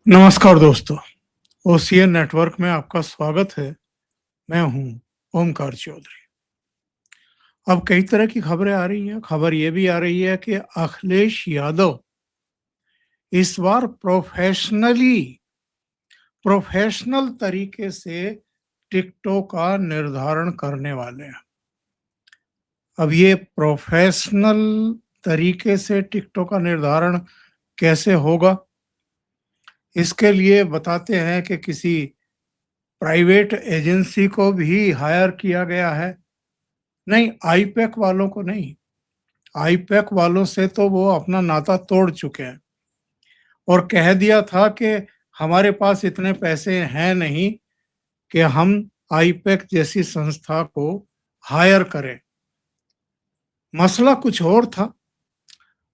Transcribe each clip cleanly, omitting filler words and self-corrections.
नमस्कार दोस्तों, OCN network में आपका स्वागत है। मैं हूं ओमकार चौधरी। अब कई तरह की खबरें आ रही हैं। खबर ये भी आ रही है कि अखिलेश यादव इस बार प्रोफेशनल तरीके से टिकटों का निर्धारण करने वाले हैं। अब ये प्रोफेशनल तरीके से टिकटों का निर्धारण कैसे होगा, इसके लिए बताते हैं कि किसी प्राइवेट एजेंसी को भी हायर किया गया है। नहीं, आईपैक वालों को नहीं। आईपैक वालों से तो वो अपना नाता तोड़ चुके हैं और कह दिया था कि हमारे पास इतने पैसे हैं नहीं कि हम आईपैक जैसी संस्था को हायर करें। मसला कुछ और था।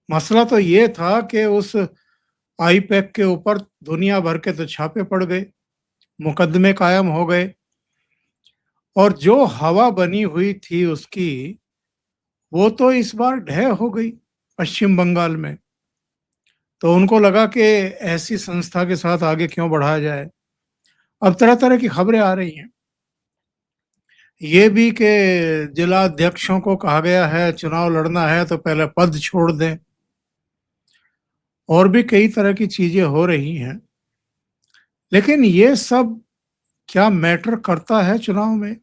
मसला तो ये था कि उस आईपैक के ऊपर दुनिया भर के तो छापे पड़ गए, मुकदमे कायम हो गए और जो हवा बनी हुई थी उसकी, वो तो इस बार ढह हो गई पश्चिम बंगाल में। तो उनको लगा कि ऐसी संस्था के साथ आगे क्यों बढ़ाया जाए। अब तरह तरह की खबरें आ रही हैं। ये भी कि जिला अध्यक्षों को कहा गया है चुनाव लड़ना है तो पहले पद छोड़ दें, और भी कई तरह की चीजें हो रही हैं। लेकिन ये सब क्या मैटर करता है चुनाव में?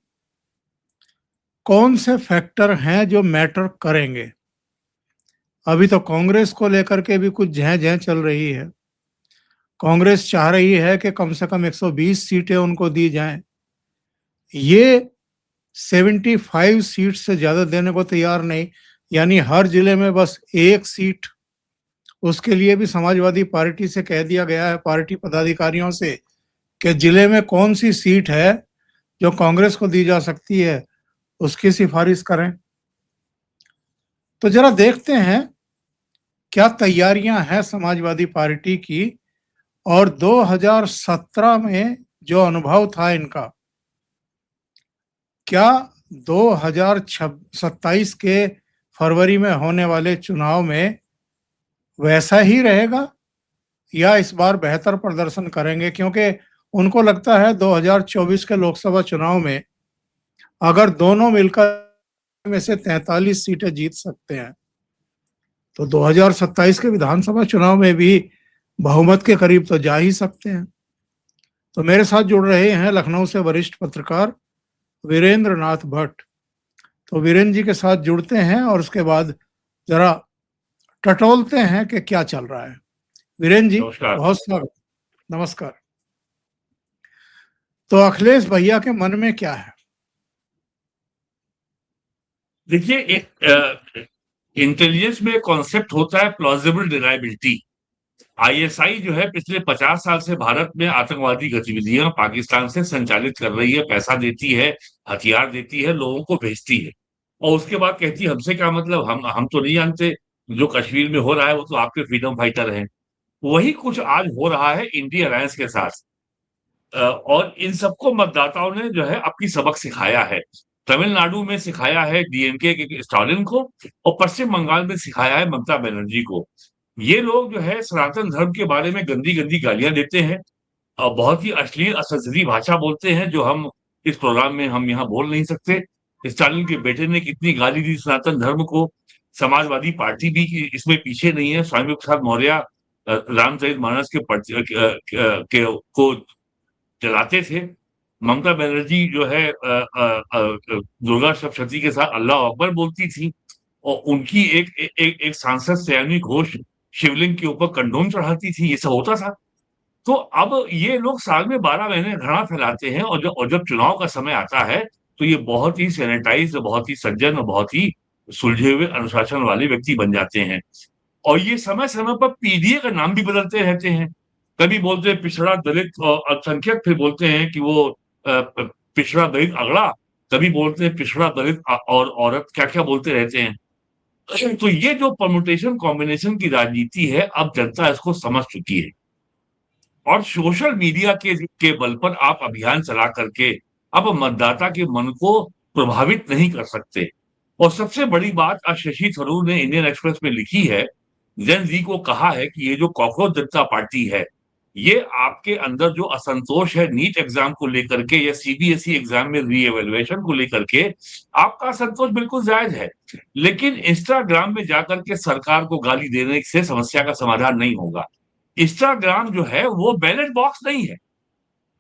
कौन से फैक्टर हैं जो मैटर करेंगे? अभी तो कांग्रेस को लेकर के भी कुछ जह जह चल रही है। कांग्रेस चाह रही है कि कम से कम 120 सीटें उनको दी जाएं। ये 75 सीट से ज्यादा देने को तैयार नहीं, यानी हर जिले में बस एक सीट। उसके लिए भी समाजवादी पार्टी से कह दिया गया है, पार्टी पदाधिकारियों से, कि जिले में कौन सी सीट है जो कांग्रेस को दी जा सकती है, उसकी सिफारिश करें। तो जरा देखते हैं क्या तैयारियां हैं समाजवादी पार्टी की, और 2017 में जो अनुभव था इनका, क्या 2027 के फरवरी में होने वाले चुनाव में वैसा ही रहेगा या इस बार बेहतर प्रदर्शन करेंगे? क्योंकि उनको लगता है 2024 के लोकसभा चुनाव में अगर दोनों मिलकर में से 43 सीटें जीत सकते हैं तो 2027 के विधानसभा चुनाव में भी बहुमत के करीब तो जा ही सकते हैं। तो मेरे साथ जुड़ रहे हैं लखनऊ से वरिष्ठ पत्रकार वीरेंद्र नाथ भट्ट। तो वीरेंद्र जी के साथ जुड़ते हैं और उसके बाद जरा टटोलते हैं कि क्या चल रहा है। वीरेंद्र जी, नमस्कार। बहुत स्वागत। नमस्कार। तो अखिलेश भैया के मन में क्या है? देखिए, एक इंटेलिजेंस में कॉन्सेप्ट होता है प्लॉजिबल डिनायबिलिटी। आईएसआई जो है पिछले 50 साल से भारत में आतंकवादी गतिविधियां पाकिस्तान से संचालित कर रही है, पैसा देती है, हथियार देती है, लोगों को भेजती है और उसके बाद कहती है हमसे क्या मतलब, हम तो नहीं जानते, जो कश्मीर में हो रहा है वो तो आपके फ्रीडम फाइटर हैं। वही कुछ आज हो रहा है इंडिया अलायंस के साथ। और इन सबको मतदाताओं ने जो है अपनी सबक सिखाया है। तमिलनाडु में सिखाया है डीएमके के स्टालिन को और पश्चिम बंगाल में सिखाया है ममता बनर्जी को। ये लोग जो है सनातन धर्म के बारे में गंदी-गंदी गालियाँ देते हैं और बहुत ही अश्लील असंसदीय भाषा बोलते हैं जो हम इस प्रोग्राम में हम यहाँ बोल नहीं सकते। स्टालिन के बेटे ने कितनी गाली दी सनातन धर्म को। समाजवादी पार्टी भी इसमें पीछे नहीं है। स्वामी प्रसाद मौर्य रामचरितमानस के को चलाते थे। ममता बनर्जी जो है दुर्गा सप्तशती के साथ अल्लाह अकबर बोलती थी और उनकी एक सांसद सयानी घोष शिवलिंग के ऊपर कंडोम चढ़ाती थी। ये सब होता था। तो अब ये लोग साल में 12 महीने घृणा फैलाते हैं और जब चुनाव का समय आता है तो ये बहुत ही सैनिटाइज्ड, बहुत ही सज्जन और बहुत ही सुलझे हुए अनुशासन वाले व्यक्ति बन जाते हैं। और ये समय-समय पर पीडीए का नाम भी बदलते रहते हैं। कभी बोलते हैं पिछड़ा दलित अल्पसंख्यक, फिर बोलते हैं कि वो पिछड़ा दलित अगड़ा, कभी बोलते हैं पिछड़ा दलित और औरत, क्या-क्या बोलते रहते हैं। तो ये जो परम्यूटेशन कॉम्बिनेशन की राजनीति है, अब जनता इसको समझ चुकी है। और सोशल मीडिया के बल पर आप अभियान चला करके अब मतदाता के मन को प्रभावित नहीं कर सकते। और सबसे बड़ी बात आज शशि थरूर ने इंडियन एक्सप्रेस में लिखी है, जेन ज़ी को कहा है कि ये जो कॉकरोच जनता पार्टी है, ये आपके अंदर जो असंतोष है नीट एग्जाम को लेकर के या सीबीएसई एग्जाम में रीएवैल्यूएशन को लेकर के, आपका असंतोष बिल्कुल जायज है। लेकिन इंस्टाग्राम में जाकर के सरकार को गाली देने से समस्या का समाधान नहीं होगा। इंस्टाग्राम जो है वो बैलेट बॉक्स नहीं है।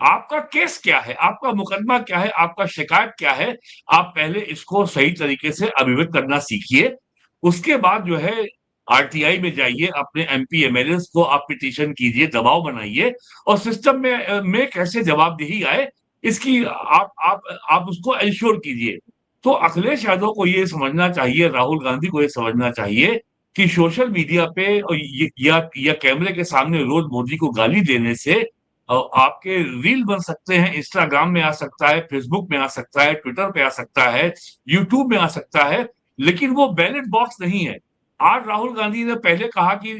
आपका केस क्या है? आपका मुकदमा क्या है? आपका शिकायत क्या है? आप पहले इसको सही तरीके से अभिव्यक्त करना सीखिए। उसके बाद जो है आरटीआई में जाइए, अपने एमपी, एमएलएस को आप पिटीशन कीजिए, दबाव बनाइए और सिस्टम में कैसे जवाबदेही आए, इसकी आप उसको एंश्योर कीजिए। तो अखिलेश यादव को ये समझना चाहिए, राहुल गांधी को ये समझना चाहिए कि सोशल मीडिया पे या कैमरे के सामने रोज मोदी को गाली देने से आपके रील बन सकते हैं, इंस्टाग्राम में आ सकता है, फेसबुक में आ सकता है, ट्विटर पे आ सकता है, यूट्यूब में आ सकता है, लेकिन वो बैलेट बॉक्स नहीं है। आज राहुल गांधी ने पहले कहा कि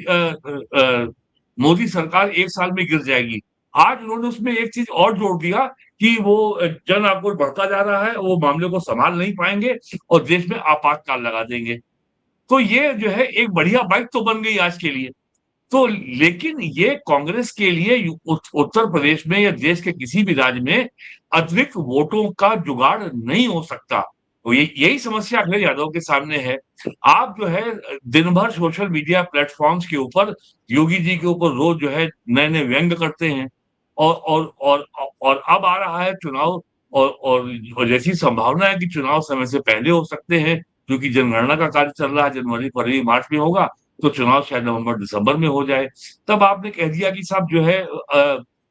मोदी सरकार 1 साल में गिर जाएगी। आज उन्होंने उसमें एक चीज और जोड़ दिया कि वो जन आक्रोश बढ़ता जा रहा है, वो मामले को संभाल नहीं पाएंगे और देश में आपातकाल लगा देंगे। तो ये जो है एक बढ़िया बाइक तो बन गई आज के लिए। तो लेकिन ये कांग्रेस के लिए उत्तर प्रदेश में या देश के किसी भी राज्य में अतिरिक्त वोटों का जुगाड़ नहीं हो सकता। तो यही समस्या अखिलेश यादव के सामने है। आप जो है दिन भर सोशल मीडिया प्लेटफॉर्म्स के ऊपर योगी जी के ऊपर रोज जो है नए नए व्यंग करते हैं और अब आ रहा है चुनाव और जैसी संभावना है कि चुनाव समय से पहले हो सकते हैं, क्योंकि जनगणना का कार्य चल रहा है, जनवरी फरवरी मार्च में होगा, तो चुनाव शायद नवंबर दिसंबर में हो जाए। तब आपने कह दिया कि साहब जो है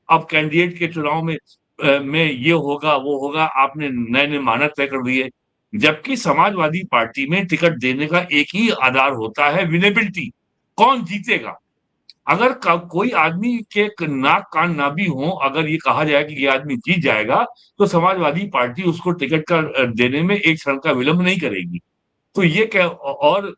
अब कैंडिडेट के चुनाव में ये होगा वो होगा, आपने नए नए मानक तय कर दिए। जबकि समाजवादी पार्टी में टिकट देने का एक ही आधार होता है, विनेबिलिटी, कौन जीतेगा। अगर कोई आदमी के नाक कान ना भी हो, अगर ये कहा जाए कि ये आदमी जीत जाएगा, तो समाजवादी पार्टी उसको टिकट का देने में एक क्षण का विलंब नहीं करेगी। तो ये क्या, और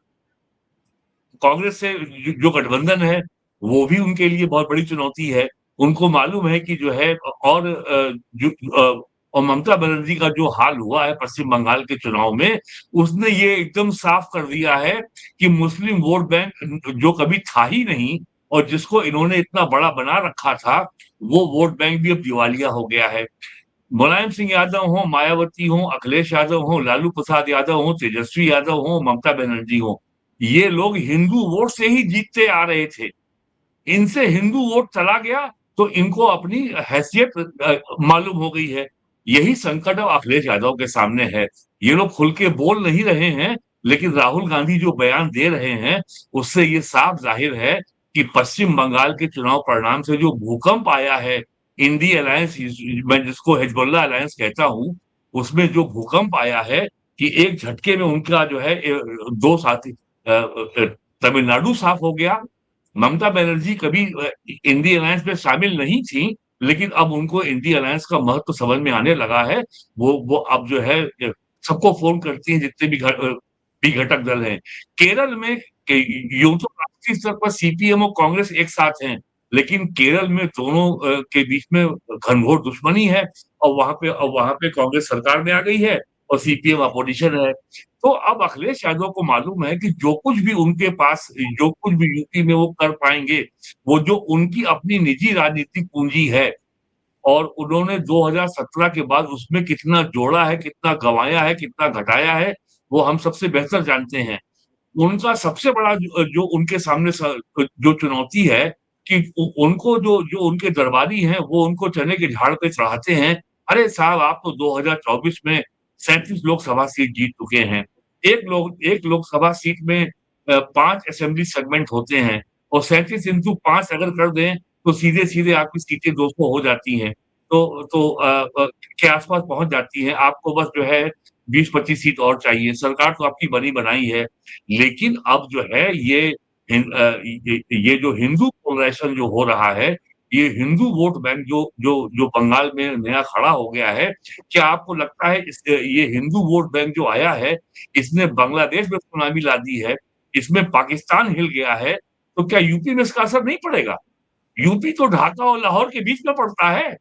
कांग्रेस से जो गठबंधन है, वो भी उनके लिए बहुत बड़ी चुनौती है। उनको मालूम है कि जो है और ममता बनर्जी का जो हाल हुआ है पश्चिम बंगाल के चुनाव में, उसने ये एकदम साफ कर दिया है कि मुस्लिम वोट बैंक जो कभी था ही नहीं और जिसको इन्होंने इतना बड़ा बना रखा था, वो वोट बैंक भी अब दिवालिया हो गया है। मुलायम सिंह यादव हो, मायावती हो, अखिलेश यादव हो, लालू प्रसाद यादव हो, तेजस्वी यादव हो, ममता बनर्जी हो, ये लोग हिंदू वोट से ही जीतते आ रहे थे। इनसे हिंदू वोट चला गया तो इनको अपनी हैसियत मालूम हो गई है। यही संकट अब अखिलेश यादव के सामने है। ये लोग खुल के बोल नहीं रहे हैं, लेकिन राहुल गांधी जो बयान दे रहे हैं, उससे ये साफ जाहिर है कि पश्चिम बंगाल के चुनाव परिणाम से जो भूकंप आया है, इंडी अलायंस, मैं जिसको हिजबुल्लाह अलायंस कहता हूं, उसमें जो भूकंप आया है कि एक झटके में उनका जो है 2 साथी तमिलनाडु साफ हो गया। ममता बनर्जी कभी इंडी अलायंस में शामिल नहीं थी, लेकिन अब उनको इंडी अलायंस का महत्व समझ में आने लगा है। वो अब जो है सबको फोन करती हैं, जितने भी घटक दल हैं। केरल में यूं तो राष्ट्रीय स्तर पर सीपीएम और कांग्रेस एक साथ हैं, लेकिन केरल में दोनों के बीच में घनघोर दुश्मनी है और वहां पे कांग्रेस सरकार में आ गई है और सीपीएम अपोजिशन है। तो अब अखिलेश यादव को मालूम है कि जो कुछ भी उनके पास, जो कुछ भी यूपी में वो कर पाएंगे, वो जो उनकी अपनी निजी राजनीतिक पूंजी है, और उन्होंने 2017 के बाद उसमें कितना जोड़ा है, कितना गंवाया है, कितना घटाया है, वो हम सबसे बेहतर जानते हैं। उनका सबसे बड़ा जो उनके सामने जो चुनौती है कि उनको जो उनके दरबारी हैं, वो उनको चने के झाड़ पे चढ़ाते हैं। अरे साहब, आप तो 2024 में 37 लोकसभा सीट जीत चुके हैं। एक लोकसभा सीट में 5 असेंबली सेगमेंट होते हैं और 37 इंटू 5 अगर कर दें तो सीधे-सीधे आपकी सीटें 200 हो जाती हैं। के आस-पास पहुँच जाती हैं। आपको बस जो है 20-25 सीट और चाहिए। सरकार तो आपकी बनी बनाई है। लेकिन अब जो है ये जो हिंदू पोलराइजेशन जो हो रहा है, ये हिंदू वोट बैंक जो बंगाल में नया खड़ा हो गया है, क्या आपको लगता है ये हिंदू वोट बैंक जो आया है, इसने बांग्लादेश में सुनामी ला दी है, इसमें पाकिस्तान हिल गया है, तो क्या यूपी में इसका असर नहीं पड़ेगा? यूपी तो ढाका और लाहौर के बीच में पड़ता है।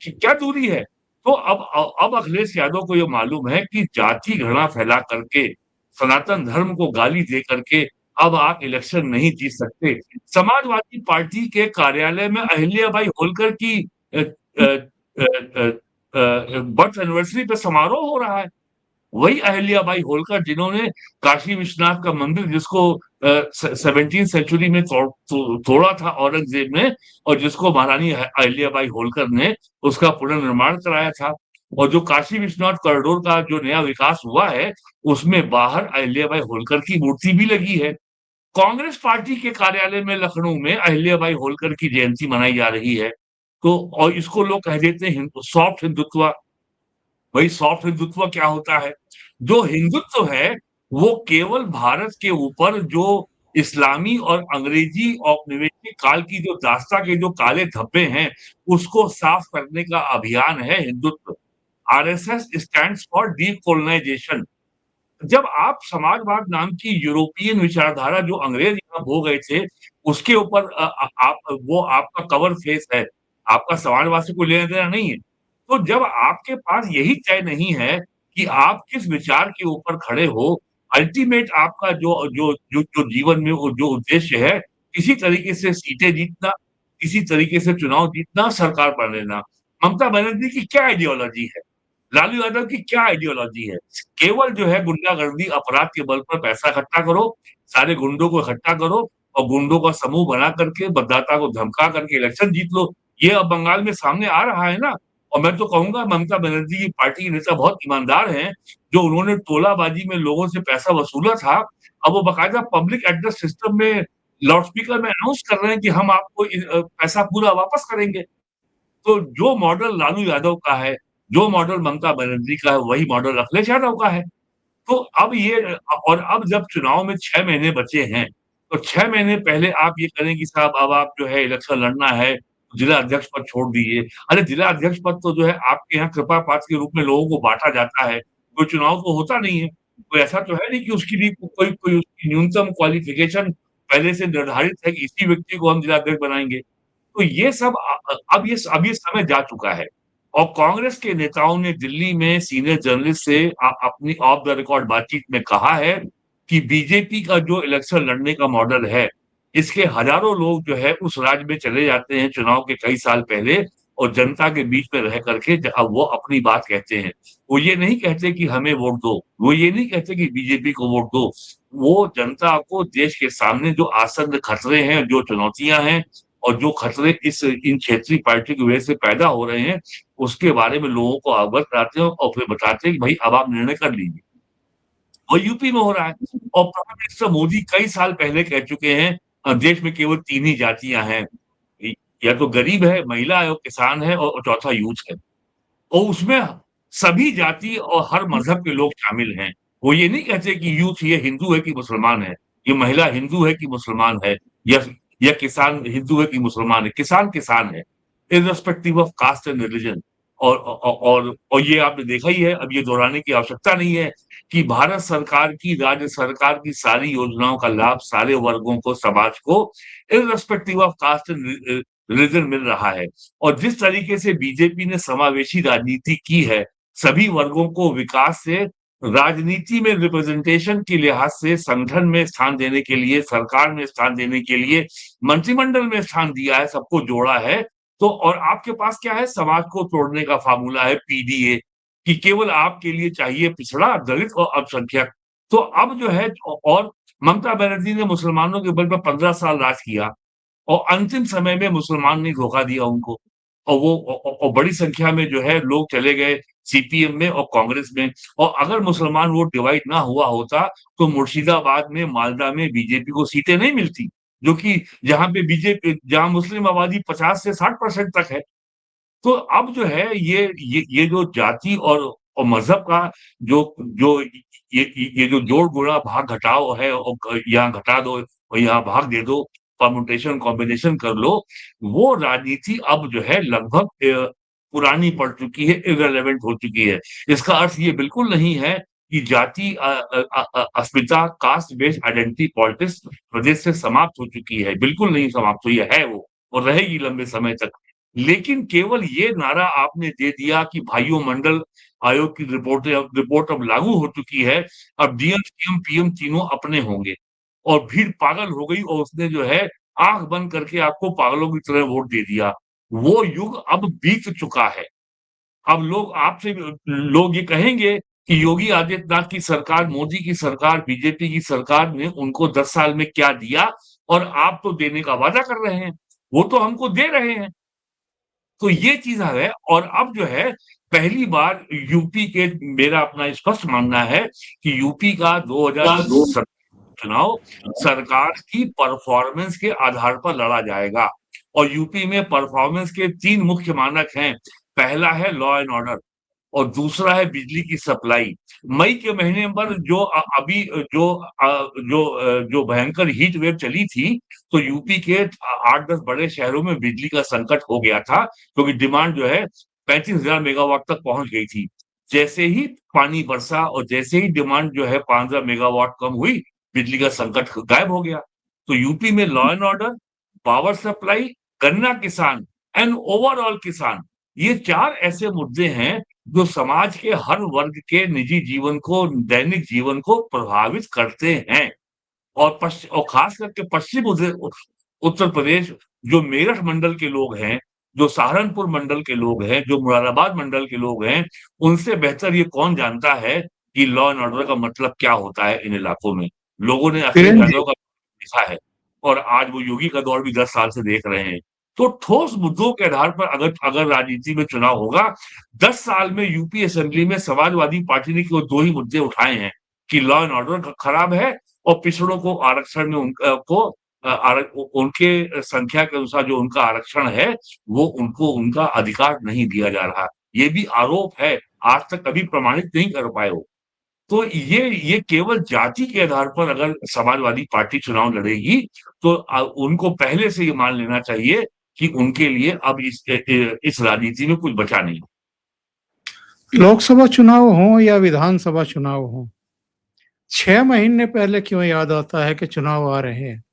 क्या दूरी है? तो अब अखिलेश यादव को ये मालूम है कि जाति घृणा फैला करके, सनातन धर्म को गाली दे करके अब आप इलेक्शन नहीं जीत सकते। समाजवादी पार्टी के कार्यालय में अहिल्याबाई होलकर की बर्थ एनिवर्सरी पे समारोह हो रहा है। वही अहिल्याबाई होलकर जिन्होंने काशी विश्वनाथ का मंदिर जिसको 17th सेंचुरी में तोड़ा था औरंगजेब ने और जिसको महारानी अहिल्याबाई होलकर ने उसका पुनर्निर्माण कराया था और जो काशी विश्वनाथ कॉरिडोर का जो नया विकास हुआ है उसमें बाहर अहिल्याबाई होलकर की मूर्ति भी लगी है। कांग्रेस पार्टी के कार्यालय में लखनऊ में अहिल्याबाई होलकर की जयंती मनाई जा रही है। तो और इसको लोग कह देते हैं सॉफ्ट हिंदुत्व। वही सॉफ्ट हिंदुत्व क्या होता है? जो हिंदुत्व है, वो केवल भारत के ऊपर जो इस्लामी और अंग्रेजी औपनिवेशिक काल की जो दास्ता के जो काले धब्बे हैं, उसको साफ करने का अभियान है Hindutva. RSS stands for decolonisation. जब आप समाजवाद नाम की यूरोपियन विचारधारा जो अंग्रेज यहाँ भो गए थे, उसके ऊपर आप वो आपका कवर फेस है, आपका समाजवाद से कोई लेना-देना नहीं है। तो जब आपके पास यही तय नहीं है कि आप किस विचार के ऊपर खड़े हो, अल्टीमेट आपका जो जो जो जो जीवन में वो जो उद्देश्य है, किसी तरीके से सीटें जीतना, किसी तरीके से चुनाव जीतना, सरकार बना लेना। ममता बनर्जी की क्या आइडियोलॉजी है? लालू यादव की क्या आइडियोलॉजी है? केवल जो है गुंडागर्दी अपराध के बल पर पैसा इकट्ठा करो, सारे गुंडों को इकट्ठा करो और गुंडों का समूह बना करके मतदाता को धमका करके इलेक्शन जीत लो। ये अब बंगाल में सामने आ रहा है ना और मैं तो कहूँगा ममता बनर्जी की पार्टी के नेता बहुत ईमानदार हैं, जो उन्होंने टोलाबाजी में लोगों से पैसा वसूला था, अब वो बाकायदा पब्लिक एड्रेस सिस्टम में लाउडस्पीकर में अनाउंस कर रहे हैं कि हम आपको पैसा पूरा वापस करेंगे। तो जो मॉडल लालू यादव का है, जो मॉडल ममता बनर्जी का है, वही मॉडल अखिलेश यादव का है। तो अब ये और अब जब चुनाव में 6 महीने बचे हैं, तो 6 महीने पहले आप ये करें कि साहब अब आप जो है इलेक्शन लड़ना है, जिला अध्यक्ष पद छोड़ दीजिए। अरे जिला अध्यक्ष पद तो जो है आपके यहाँ कृपा पात्र के रूप में लोगों को बाँटा जाता है, कोई चुनाव तो होता नहीं है। कोई ऐसा तो है नहीं कि उसके लिए कोई कोई उसकी न्यूनतम क्वालिफ़िकेशन पहले से निर्धारित है कि इसी व्यक्ति को हम जिला अध्यक्ष बनाएँगे। तो ये सब अब ये समय जा चुका है और कांग्रेस के नेताओं ने दिल्ली में सीनियर जर्नलिस्ट से अपनी ऑफ द रिकॉर्ड बातचीत में कहा है कि बीजेपी का जो इलेक्शन लड़ने का मॉडल है, इसके हज़ारों लोग जो है उस राज्य में चले जाते हैं चुनाव के कई साल पहले और जनता के बीच में रह करके अब वो अपनी बात कहते हैं। वो ये नहीं कहते कि हमें वोट दो, वो ये नहीं कहते कि बीजेपी को वोट दो। वो जनता को देश के सामने जो आसन्न खतरे हैं, जो चुनौतियाँ हैं और जो खतरे इन क्षेत्रीय पार्टी की वजह से पैदा हो रहे हैं, उसके बारे में लोगों को अवगत कराते हैं और फिर बताते हैं कि भई अब आप निर्णय कर लीजिए। और यूपी में हो रहा है और प्राइम मिनिस्टर मोदी कई साल पहले कह चुके हैं देश में केवल 3 ही जातियाँ हैं। या तो गरीब है, महिला है और किसान है और चौथा यूथ है। और उसमें सभी जाति और हर मज़हब के लोग शामिल हैं। वो ये नहीं कहते कि यूथ ये हिंदू है कि मुसलमान है, ये महिला हिंदू है कि मुसलमान है या या किसान हिंदू है कि मुसलमान है, किसान किसान है, irrespective of caste and religion. और ये आपने देखा ही है, अब ये दोहराने की आवश्यकता नहीं है कि भारत सरकार की, राज्य सरकार की सारी योजनाओं का लाभ सारे वर्गों को, समाज को irrespective of caste and religion मिल रहा है। और जिस तरीके से बीजेपी ने समावेशी राजनीति की है, सभी वर्गों को विकास से राजनीति में रिप्रेजेंटेशन के लिहाज से संगठन में स्थान देने के लिए, सरकार में स्थान देने के लिए, मंत्रिमंडल में स्थान दिया है, सबको जोड़ा है। तो और आपके पास क्या है? समाज को तोड़ने का फ़ॉर्मूला है पीडीए कि केवल आपके लिए चाहिए पिछड़ा, दलित और अल्पसंख्यक। तो अब जो है और ममता बनर्जी ने मुसलमानों के बल पर 15 साल राज किया। और अंतिम समय में मुसलमान ने धोखा दिया उनको और वो और बड़ी संख्या में जो है लोग चले गए सीपीएम में और कांग्रेस में और अगर मुसलमान वोट डिवाइड ना हुआ होता तो मुर्शिदाबाद में, मालदा में बीजेपी को सीटें नहीं मिलती, जो कि जहाँ पे बीजेपी जहाँ मुस्लिम आबादी 50 से 60% तक है। तो अब जो है ये जो जाति और मज़हब का जो जो ये जो जोड़, गुणा, भाग, घटाव है और यहाँ घटा दो और यहाँ भाग दे दो, परम्यूटेशन कॉम्बिनेशन कर लो, वो राजनीति अब जो है लगभग पुरानी पड़ चुकी है, इर्रेलेवेंट हो चुकी है। इसका अर्थ ये बिल्कुल नहीं है कि जाति अस्मिता, कास्ट बेस्ड आइडेंटिटी पॉलिटिक्स प्रदेश से समाप्त हो चुकी है, बिल्कुल नहीं समाप्त हुई है वो और रहेगी लंबे समय तक। लेकिन केवल ये नारा आपने दे दिया कि भाइयों मंडल आयोग की रिपोर्ट अब लागू हो चुकी है, अब डीएम, सीएम, पीएम तीनों अपने होंगे। और भीड़ पागल हो गई और उसने जो है आँख बंद करके आपको पागलों की तरह वोट दे दिया। वो युग अब बीत चुका है। अब लोग आपसे लोग ये कहेंगे कि योगी आदित्यनाथ की सरकार, मोदी की सरकार, बीजेपी की सरकार ने उनको 10 साल में क्या दिया और आप तो देने का वादा कर रहे हैं। वो तो हमको दे रहे हैं। तो ये चीज़ है और अब जो है पहली बार यूपी के मेरा अपना स्पष्ट मानना है कि यूपी का 2007 चुनाव सरकार की परफॉर्मेंस के आधार पर लड़ा जाएगा और यूपी में परफॉर्मेंस के 3 मुख्य मानक हैं। पहला है लॉ एंड ऑर्डर और दूसरा है बिजली की सप्लाई। मई के महीने पर जो अभी जो भयंकर हीट वेव चली थी, तो यूपी के 8-10 बड़े शहरों में बिजली का संकट हो गया था, क्योंकि डिमांड जो है 35,000 मेगावाट तक पहुँच गई थी। जैसे ही पानी बरसा और जैसे ही डिमांड जो है 5,000 मेगावाट कम हुई, बिजली का संकट गायब हो गया। तो यूपी में law and order, power supply, गन्ना किसान एंड ओवरऑल किसान, ये 4 ऐसे मुद्दे हैं जो समाज के हर वर्ग के निजी जीवन को, दैनिक जीवन को प्रभावित करते हैं। और खास करके पश्चिम उत्तर प्रदेश, जो मेरठ मंडल के लोग हैं, जो सहारनपुर मंडल के लोग हैं, जो मुरादाबाद मंडल के लोग हैं, उनसे बेहतर ये कौन जानता है कि लॉ एंड ऑर्डर का मतलब क्या होता है इन इलाकों में। लोगों ने अखिलेश किरण जी, यादव का देखा है और आज वो योगी का दौर भी 10 साल से देख रहे हैं। तो ठोस मुद्दों के आधार पर अगर अगर राजनीति में चुनाव होगा, 10 साल में यूपी असेंबली में समाजवादी पार्टी ने केवल 2 ही मुद्दे उठाए हैं कि लॉ एंड ऑर्डर खराब है और पिछड़ों को आरक्षण में उनके संख्या के अनुसार जो उनका आरक्षण है, वो उनको उनका अधिकार नहीं दिया जा रहा। ये भी आरोप है, आज तक कभी प्रमाणित नहीं कर पाए वो। तो ये केवल जाति के आधार पर अगर समाजवादी पार्टी चुनाव लड़ेगी, तो उनको पहले से ये मान लेना चाहिए कि उनके लिए अब इस राजनीति में कुछ बचा नहीं। लोकसभा चुनाव हो या विधानसभा चुनाव हो, 6 महीने पहले क्यों याद आता है कि चुनाव आ रहे हैं?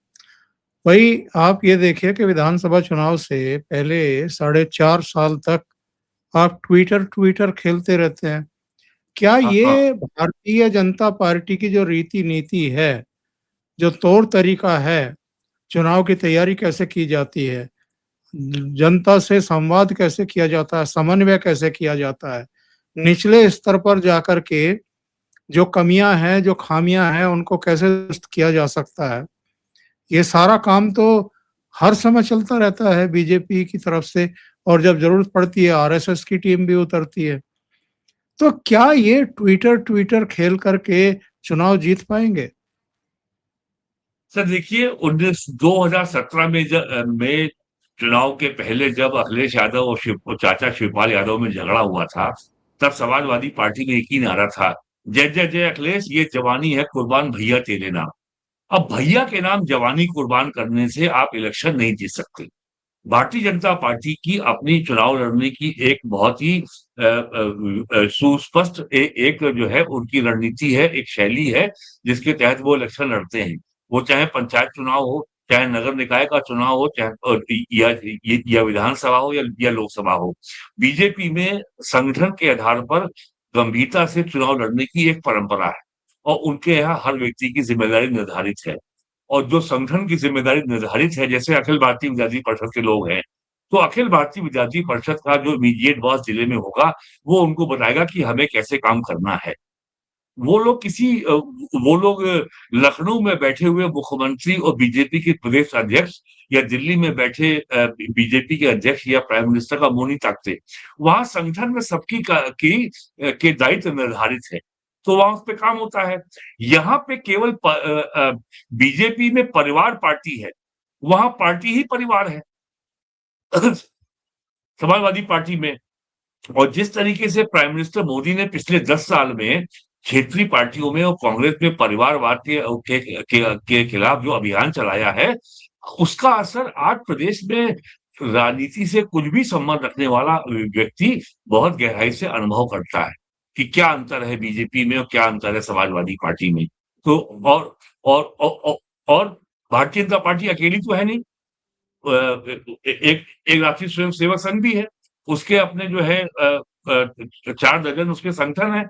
वही आप ये देखिए कि विधानसभा चुनाव से पहले 4.5 साल तक आप ट्विटर खेलते रहते हैं। क्या हाँ, हाँ। ये भारतीय जनता पार्टी की जो रीति-नीति है, जो तौर-तरीका है, चुनाव की तैयारी कैसे की जाती है, जनता से संवाद कैसे किया जाता है, समन्वय कैसे किया जाता है, निचले स्तर पर जाकर के जो कमियाँ हैं, जो खामियाँ हैं, उनको कैसे दुरुस्त किया जा सकता है, ये सारा काम तो हर समय चलता रहता है बीजेपी की तरफ से और जब ज़रूरत पड़ती है आरएसएस की टीम भी उतरती है। तो क्या ये ट्विटर खेल करके चुनाव जीत पाएँगे? सर देखिए 2017 में चुनाव के पहले जब अखिलेश यादव और चाचा शिवपाल यादव में झगड़ा हुआ था, तब समाजवादी पार्टी में एक ही नारा था, जय जय जय अखिलेश, ये जवानी है कुर्बान भैया तेरे नाम। अब भैया के नाम जवानी कुर्बान करने से आप इलेक्शन नहीं जीत सकते। भारतीय जनता पार्टी की अपनी चुनाव लड़ने की एक बहुत ही सुस्पष्ट एक जो है उनकी रणनीति है, एक शैली है, जिसके तहत वो इलेक्शन लड़ते हैं। वो चाहे पंचायत चुनाव हो, चाहे नगर निकाय का चुनाव हो, चाहे या विधानसभा हो या लोकसभा हो। बीजेपी में संगठन के आधार पर गंभीरता से चुनाव लड़ने की एक परंपरा है और उनके यहाँ हर व्यक्ति की ज़िम्मेदारी निर्धारित है। और जो संगठन की ज़िम्मेदारी निर्धारित है, जैसे अखिल भारतीय विद्यार्थी परिषद के लोग हैं, तो अखिल भारतीय विद्यार्थी परिषद का जो इमीडिएट बॉस जिले में होगा, वो उनको बताएगा कि हमें कैसे काम करना है। वो लोग लखनऊ में बैठे हुए मुख्यमंत्री और बीजेपी के प्रदेश अध्यक्ष या दिल्ली में बैठे बीजेपी के अध्यक्ष या प्राइम मिनिस्टर का मुँह नहीं ताकते। वहाँ संगठन में सबकी के दायित्व निर्धारित है, तो वहाँ उस पे काम होता है। यहाँ पे केवल बीजेपी में परिवार पार्टी है, वहाँ पार्टी ही परिवार है। समाजवादी पार्टी में और जिस तरीके से प्राइम मिनिस्टर मोदी ने पिछले 10 साल में क्षेत्रीय पार्टियों में और कांग्रेस में परिवारवाद के खिलाफ जो अभियान चलाया है, उसका असर आज प्रदेश में राजनीति से कुछ भी संबंध रखने वाला व्यक्ति बहुत गहराई से अनुभव करता है, कि क्या अंतर है बीजेपी में और क्या अंतर है समाजवादी पार्टी में। तो और भारतीय जनता पार्टी अकेली तो है नहीं। एक राष्ट्रीय स्वयंसेवक संघ भी है, उसके अपने जो है 4 दर्जन उसके संगठन हैं।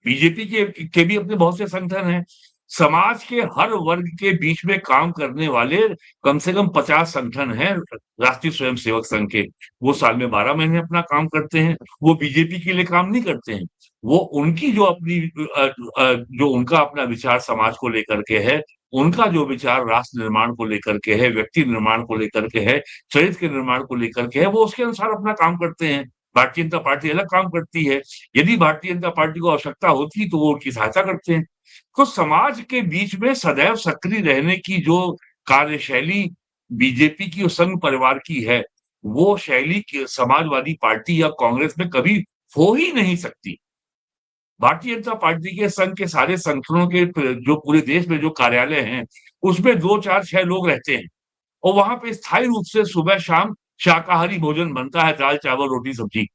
बीजेपी के भी अपने बहुत से संगठन हैं। समाज के हर वर्ग के बीच में काम करने वाले कम से कम 50 संगठन हैं राष्ट्रीय स्वयंसेवक संघ के। वो साल में 12 महीने अपना काम करते हैं। वो बीजेपी के लिए काम नहीं करते हैं। वो उनकी जो अपनी जो उनका अपना विचार समाज को लेकर के है, उनका जो विचार राष्ट्र निर्माण को लेकर के है, व्यक्ति निर्माण को लेकर के है, चरित्र के निर्माण को लेकर के है, वो उसके अनुसार अपना काम करते हैं। भारतीय जनता पार्टी अलग काम करती है। यदि भारतीय जनता पार्टी को आवश्यकता होती तो वो उनकी सहायता करते हैं। तो समाज के बीच में सदैव सक्रिय रहने की जो कार्यशैली बीजेपी की और संघ परिवार की है, वो शैली समाजवादी पार्टी या कांग्रेस में कभी हो ही नहीं सकती। भारतीय जनता पार्टी के संघ के सारे संगठनों के जो पूरे देश में जो कार्यालय हैं, उसमें 2, 4, 6 लोग रहते हैं और वहां पे स्थायी रूप से सुबह शाम शाकाहारी भोजन बनता है, दाल चावल रोटी सब्जी।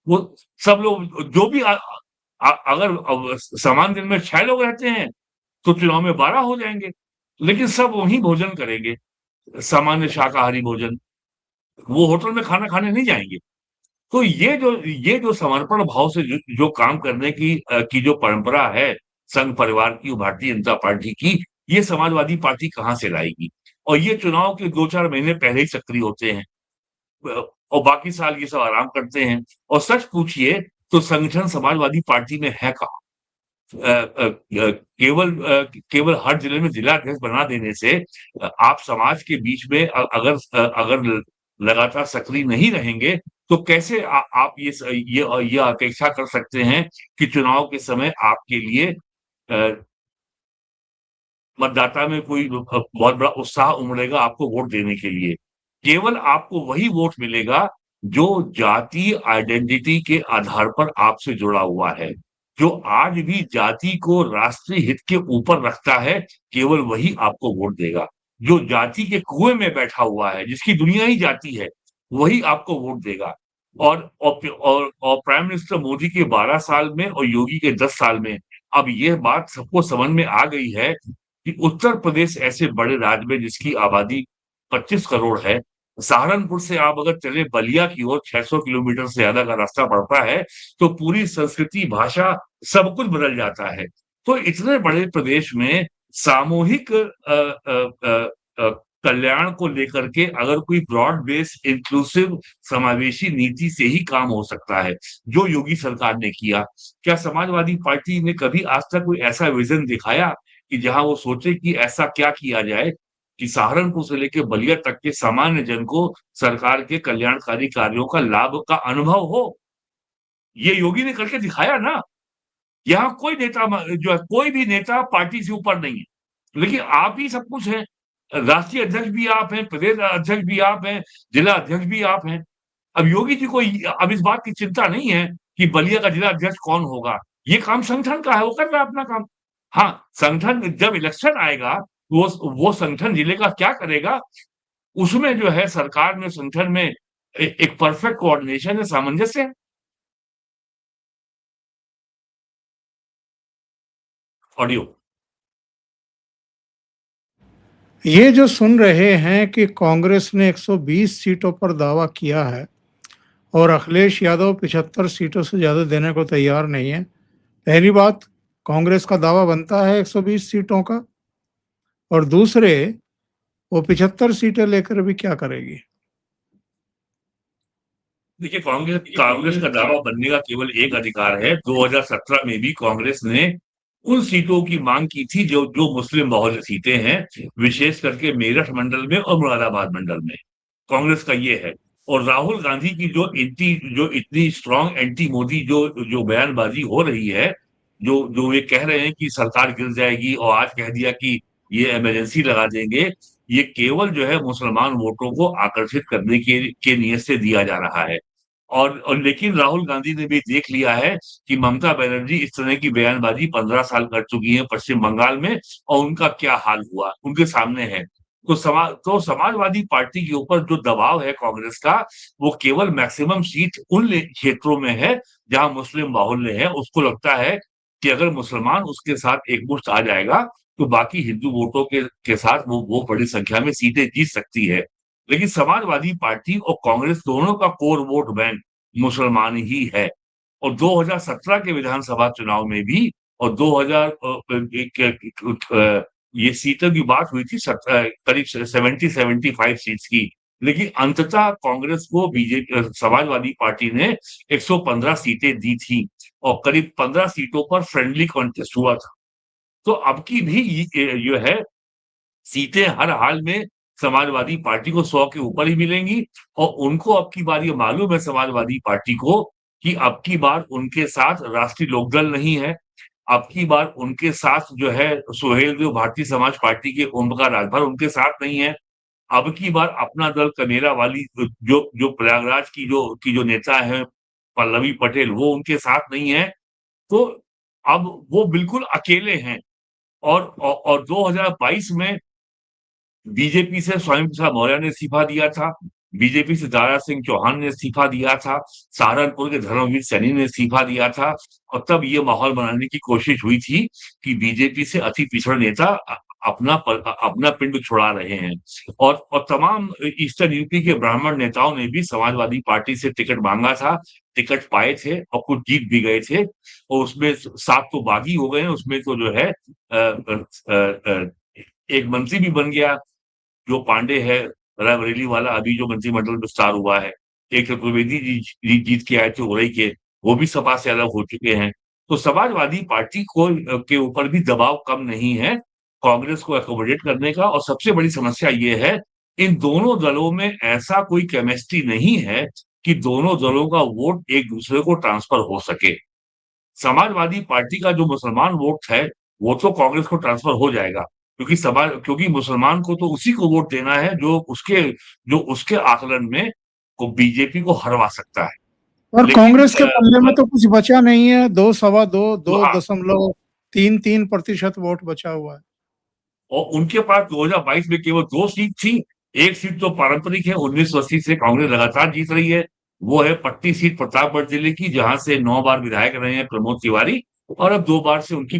वो सब लोग जो भी अगर समान दिन में 6 लोग रहते हैं तो चुनाव में 12 हो जाएंगे, लेकिन सब वही भोजन करेंगे, सामान्य शाकाहारी भोजन। वो होटल में खाना खाने नहीं जाएंगे। तो ये जो समर्पण भाव से जो काम करने की जो परंपरा है संघ परिवार की और भारतीय जनता पार्टी की, ये समाजवादी पार्टी कहाँ से लाएगी? और ये चुनाव के 2-4 महीने पहले ही सक्रिय होते हैं और बाकी साल ये सब आराम करते हैं। और सच पूछिए तो संगठन समाजवादी पार्टी में है कहाँ? केवल हर जिले में जिलाध्यक्ष बना देने से आप समाज के बीच में अगर लगातार सक्रिय नहीं रहेंगे, तो कैसे आप ये अपेक्षा कर सकते हैं कि चुनाव के समय आपके लिए मतदाता में कोई बहुत बड़ा उत्साह उमड़ेगा आपको वोट देने के लिए। केवल आपको वही वोट मिलेगा जो जातीय आइडेंटिटी के आधार पर आपसे जुड़ा हुआ है। जो आज भी जाति को राष्ट्रीय हित के ऊपर रखता है, केवल वही आपको वोट देगा। जो जाति के कुएं में बैठा हुआ है, जिसकी दुनिया ही जाति है, वही आपको वोट देगा। और प्राइम मिनिस्टर मोदी के 12 साल में और योगी के 10 साल में अब यह बात सबको समझ में आ गई है कि उत्तर प्रदेश ऐसे बड़े राज्य में जिसकी आबादी 25 करोड़ है, सहारनपुर से आप अगर चले बलिया की ओर 600 किलोमीटर से ज्यादा का रास्ता पड़ता है, तो पूरी संस्कृति, भाषा सब कुछ बदल जाता है। तो इतने बड़े प्रदेश में सामूहिक कल्याण को लेकर के अगर कोई ब्रॉड बेस इंक्लूसिव समावेशी नीति से ही काम हो सकता है, जो योगी सरकार ने किया। क्या समाजवादी पार्टी ने कभी आज तक कोई ऐसा विज़न दिखाया कि जहाँ वो सोचे कि ऐसा क्या किया जाए कि सहारनपुर से लेके बलिया तक के सामान्य जन को सरकार के कल्याणकारी कार्यों का लाभ का अनुभव हो? ये योगी ने करके दिखाया ना। यहाँ कोई नेता जो है कोई भी नेता पार्टी से ऊपर नहीं है। लेकिन आप ही सब कुछ हैं। राष्ट्रीय अध्यक्ष भी आप हैं, प्रदेश अध्यक्ष भी आप हैं, जिला अध्यक्ष भी आप हैं। अब योगी जी को अब इस बात की चिंता नहीं है कि बलिया का जिला अध्यक्ष कौन होगा। ये काम संगठन का है, वो कर रहा है अपना काम। हाँ, संगठन जब इलेक्शन आएगा, वो संगठन जिले का क्या करेगा, उसमें जो है सरकार में, संगठन में एक परफेक्ट कोऑर्डिनेशन है, सामंजस्य है। ऑडियो। ये जो सुन रहे हैं कि कांग्रेस ने 120 सीटों पर दावा किया है और अखिलेश यादव 75 सीटों से ज़्यादा देने को तैयार नहीं है। पहली बात, कांग्रेस का दावा बनता है 120 सीटों का, और दूसरे, वो 75 सीटें लेकर भी क्या करेगी? देखिए, कांग्रेस का दावा बनने का केवल एक अधिकार है। 2017 में भी कांग्रेस ने उन सीटों की मांग की थी जो जो मुस्लिम बहुल सीटें हैं, विशेष करके मेरठ मंडल में और मुरादाबाद मंडल में। कांग्रेस का ये है। और राहुल गांधी की जो इतनी स्ट्रॉन्ग एंटी मोदी जो जो बयानबाजी हो रही है, जो जो ये कह रहे हैं कि सरकार गिर जाएगी और आज कह दिया कि ये इमरजेंसी लगा देंगे, ये केवल जो है मुसलमान वोटों को आकर्षित करने के नियत से दिया जा रहा है। और लेकिन राहुल गांधी ने भी देख लिया है कि ममता बनर्जी इस तरह की बयानबाजी 15 साल कर चुकी है पश्चिम बंगाल में, और उनका क्या हाल हुआ उनके सामने है। तो समाजवादी पार्टी के ऊपर जो दबाव है कांग्रेस का, वो केवल मैक्सिमम सीट उन क्षेत्रों में है जहां मुस्लिम बाहुल्य है। उसको लगता है कि अगर मुसलमान उसके साथ एकमुश्त आ जाएगा, तो बाकी हिंदू वोटों के साथ वो बड़ी संख्या में सीटें जीत सकती है। लेकिन समाजवादी पार्टी और कांग्रेस दोनों का कोर वोट बैंक मुसलमान ही है। और 2017 के विधानसभा चुनाव में भी और 2000 ये सीटों की बात हुई थी करीब 70-75 सीट्स की, लेकिन अंततः कांग्रेस को बीजेपी समाजवादी पार्टी ने 115 सीटें दी थी और करीब 15 सीटों पर फ्रेंडली कॉन्टेस्ट हुआ था। तो अब की भी जो है सीटें हर हाल में समाजवादी पार्टी को 100 के ऊपर ही मिलेंगी और उनको अब की बार ये मालूम है समाजवादी पार्टी को कि अब की बार उनके साथ राष्ट्रीय लोकदल नहीं है। अब की बार उनके साथ जो है सुहेलदेव भारतीय समाज पार्टी के ओमप्रकाश राजभर उनके साथ नहीं है। अब की बार अपना दल कनेरा वाली जो जो प्रयागराज की जो नेता है पल्लवी पटेल वो उनके साथ नहीं है। तो अब वो बिल्कुल अकेले हैं और 2022 में बीजेपी से स्वयं प्रसाद मौर्य ने इस्तीफा दिया था, बीजेपी से दारा सिंह चौहान ने इस्तीफा दिया था, सहारनपुर के धर्मवीर सैनी ने इस्तीफा दिया था और तब ये माहौल बनाने की कोशिश हुई थी कि बीजेपी से अति पिछड़ नेता अपना पिंड छुड़ा रहे हैं और तमाम ईस्टर्न यूपी के ब्राह्मण नेताओं ने भी समाजवादी पार्टी से टिकट माँगा था, टिकट पाए थे और कुछ जीत भी गए थे और उसमें 7 तो बागी हो गए हैं, उसमें तो जो है एक मंत्री भी बन गया जो पांडे है, रायबरेली वाला अभी जो मंत्रिमंडल विस्तार हुआ है। एक चतुर्वेदी जी जीत के आए थे उरई के, वो भी सपा से अलग हो चुके हैं। तो समाजवादी पार्टी के ऊपर भी दबाव कम नहीं है, कांग्रेस को अकोमोडेट करने का और सबसे बड़ी समस्या ये है, इन दोनों दलों में ऐसा कोई केमिस्ट्री नहीं है कि दोनों दलों का वोट एक-दूसरे को ट्रांसफर हो सके। समाजवादी पार्टी का जो मुसलमान वोट है, वो तो कांग्रेस को ट्रांसफर हो जाएगा, क्योंकि मुसलमान को तो उसी को वोट देना है जो उसके आकलन में को बीजेपी को हरवा सकता है। और लेकिन कांग्रेस के पल्ले में तो कुछ बचा नहीं है, 2 सवा 2, हाँ, 2.33% वोट बचा हुआ है। और उनके पास 2022 में केवल 2 सीट थी, 1 सीट तो पारंपरिक है, 1980 से कांग्रेस लगातार जीत रही है, वो है पट्टी सीट प्रतापगढ़ जिले की, जहाँ से 9 बार विधायक रहे हैं प्रमोद तिवारी और अब 2 बार से उनकी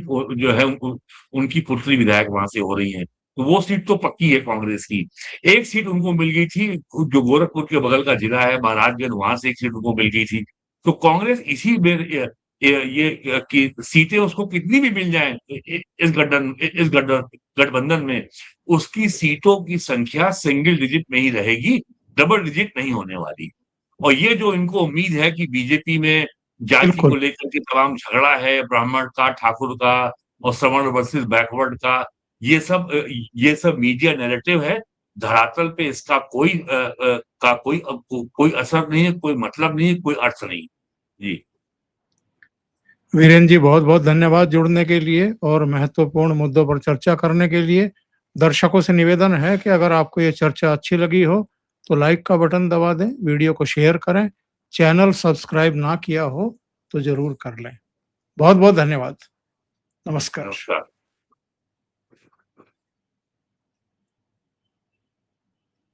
पुत्री विधायक वहाँ से हो रही हैं। तो वो सीट तो पक्की है कांग्रेस की। एक सीट उनको मिल गई थी, जो गोरखपुर के बगल का जिला है महाराजगंज, वहाँ से एक सीट उनको मिल गई थी। तो कांग्रेस इसी में ये कि सीटें उसको कितनी भी मिल जाएँ इस गठबंधन में, उसकी सीटों की संख्या सिंगल डिजिट में ही रहेगी, डबल डिजिट नहीं होने वाली। और ये जो इनको उम्मीद है कि बीजेपी में जाति को बिल्कुल। लेकर के तमाम झगड़ा है, ब्राह्मण का, ठाकुर का और सवर्ण वर्सेस बैकवर्ड का, ये सब मीडिया नैरेटिव है। धरातल पे इसका कोई असर नहीं है, कोई मतलब नहीं है, कोई अर्थ नहीं। जी। वीरेंद्र जी बहुत-बहुत धन्यवाद जुड़ने के लिए और महत्वपूर्ण मुद्दों पर चर्चा करने के लिए। दर्शकों से निवेदन है कि अगर आपको ये चर्चा अच्छी लगी हो, तो लाइक का बटन दबा दें, वीडियो को शेयर करें, चैनल सब्सक्राइब ना किया हो, तो ज़रूर कर लें। बहुत-बहुत धन्यवाद। नमस्कार। नमस्कार।